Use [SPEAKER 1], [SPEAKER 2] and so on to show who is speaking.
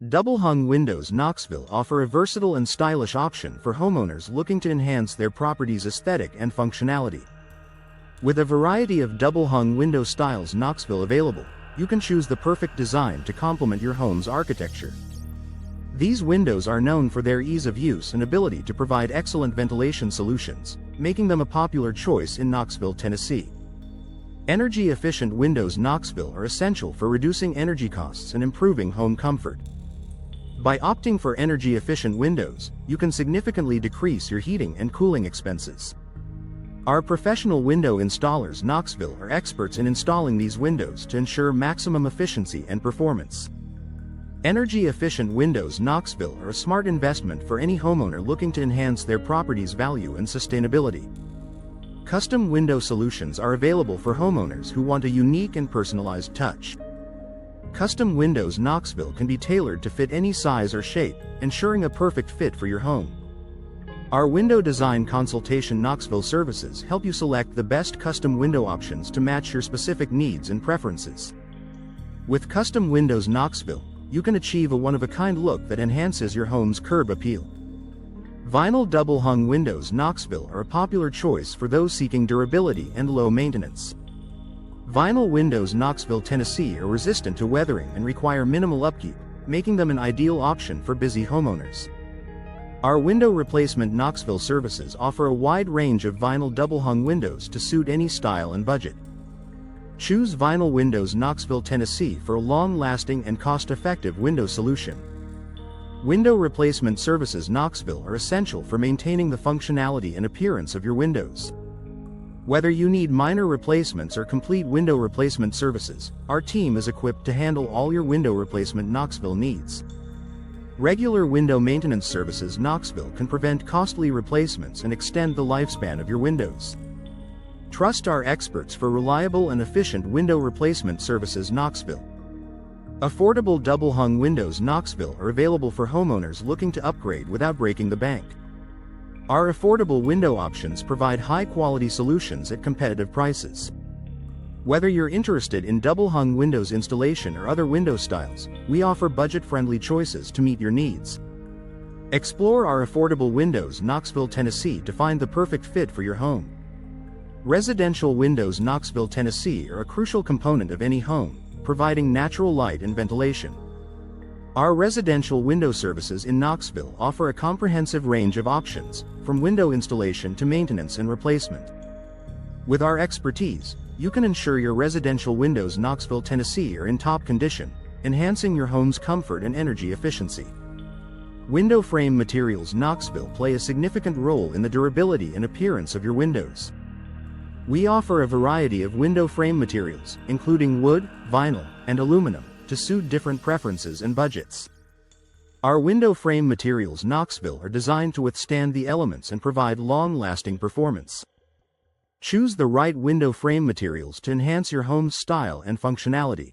[SPEAKER 1] Double-hung windows Knoxville offer a versatile and stylish option for homeowners looking to enhance their property's aesthetic and functionality. With a variety of double-hung window styles Knoxville available, you can choose the perfect design to complement your home's architecture. These windows are known for their ease of use and ability to provide excellent ventilation solutions, making them a popular choice in Knoxville, Tennessee. Energy-efficient windows Knoxville are essential for reducing energy costs and improving home comfort. By opting for energy-efficient windows, you can significantly decrease your heating and cooling expenses. Our professional window installers Knoxville are experts in installing these windows to ensure maximum efficiency and performance. Energy-efficient windows Knoxville are a smart investment for any homeowner looking to enhance their property's value and sustainability. Custom window solutions are available for homeowners who want a unique and personalized touch. Custom windows Knoxville can be tailored to fit any size or shape, ensuring a perfect fit for your home. Our window design consultation Knoxville services help you select the best custom window options to match your specific needs and preferences. With custom windows Knoxville, you can achieve a one-of-a-kind look that enhances your home's curb appeal. Vinyl double-hung windows Knoxville are a popular choice for those seeking durability and low maintenance. Vinyl windows Knoxville, Tennessee are resistant to weathering and require minimal upkeep, making them an ideal option for busy homeowners. Our window replacement Knoxville services offer a wide range of vinyl double-hung windows to suit any style and budget. Choose Vinyl Windows Knoxville, Tennessee for a long-lasting and cost-effective window solution. Window replacement services Knoxville are essential for maintaining the functionality and appearance of your windows. Whether you need minor replacements or complete window replacement services, our team is equipped to handle all your window replacement Knoxville needs. Regular window maintenance services Knoxville can prevent costly replacements and extend the lifespan of your windows. Trust our experts for reliable and efficient window replacement services Knoxville. Affordable double-hung windows Knoxville are available for homeowners looking to upgrade without breaking the bank. Our affordable window options provide high-quality solutions at competitive prices. Whether you're interested in double-hung windows installation or other window styles, we offer budget-friendly choices to meet your needs. Explore our affordable windows Knoxville, Tennessee to find the perfect fit for your home. Residential windows Knoxville, Tennessee are a crucial component of any home, providing natural light and ventilation. Our residential window services in Knoxville offer a comprehensive range of options, from window installation to maintenance and replacement. With our expertise, you can ensure your residential windows Knoxville, Tennessee are in top condition, enhancing your home's comfort and energy efficiency. Window frame materials Knoxville play a significant role in the durability and appearance of your windows. We offer a variety of window frame materials, including wood, vinyl, and aluminum, to suit different preferences and budgets. Our window frame materials Knoxville are designed to withstand the elements and provide long-lasting performance. Choose the right window frame materials to enhance your home's style and functionality.